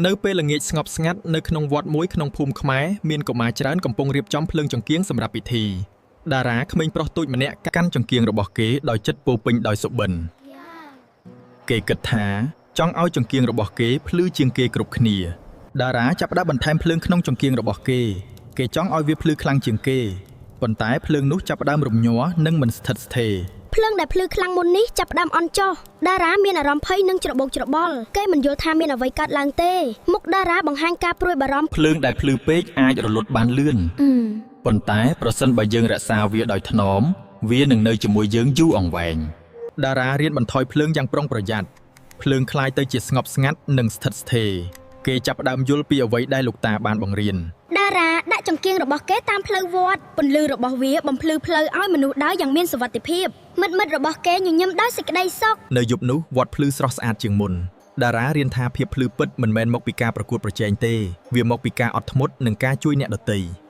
នៅពេលល្ងាចស្ងប់ស្ងាត់នៅក្នុងវត្តមួយក្នុងភូមិខ្មែរមានកុមារច្រើនកំពុងរៀបចំភ្លើងចង្កៀងសម្រាប់ពិធីតារាក្មេងប្រុសតូចម្នាក់កាន់ចង្កៀងរបស់គេដោយចិត្តពោពេញដោយសុបិនគេគិតថាចង់ឲ្យចង្កៀងរបស់គេភ្លឺជាងគេគ្រប់គ្នាតារាចាប់ផ្ដើមបន្ថែមភ្លើងក្នុងចង្កៀងរបស់គេចង់ឲ្យវាភ្លឺខ្លាំងជាងគេប៉ុន្តែភ្លើងនោះចាប់ផ្ដើមរំញ័រនិងមិនស្ថិតស្ថេរភ្លើងដែលភ្លឺខ្លាំងមុននេះចាប់ផ្ដើមអន់ចុះតារាមានអារម្មណ៍ភ័យនិងច្របូកច្របល់គេមិនយល់ថាមានអ្វីកើតឡើងទេមុខតារាបង្ហាញការព្រួយបារម្ភភ្លើងដែលភ្លឺពេកអាចរលត់បានលឿនប៉ុន្តែប្រសិនបើយើងរក្សាវាដោយថ្នមវានឹងនៅជាមួយយើងយូរអង្វែងតារារៀនបន្ថយភ្លើងយ៉ាងប្រុងប្រយ័ត្នភ្លើងคล้ายទៅជាស្ងប់ស្ងាត់និងស្ថិតស្ថេរគេចាប់ផ្ដើមយល់ពីអ្វីដែលលោកតាបានបង្រៀនតារាដាក់ចង្កៀងរបស់គេតាមផ្លូវវត្តពន្លឺរបស់វាបំភ្លឺផ្លូវឲ្យមនុស្សដើរយ៉ាងមានសុវត្ថិភាពមិត្តរបស់គេញញឹមដោយសេចក្តីសុខនៅយប់នោះវត្តភ្លឺស្រស់ស្អាតជាងមុនតារារៀនថាភាពភ្លឺពិតមិនមែនមកពីការប្រកួតប្រជែងទេវាមកពីការអត់ធ្មត់និងការជួយអ្នកដទៃ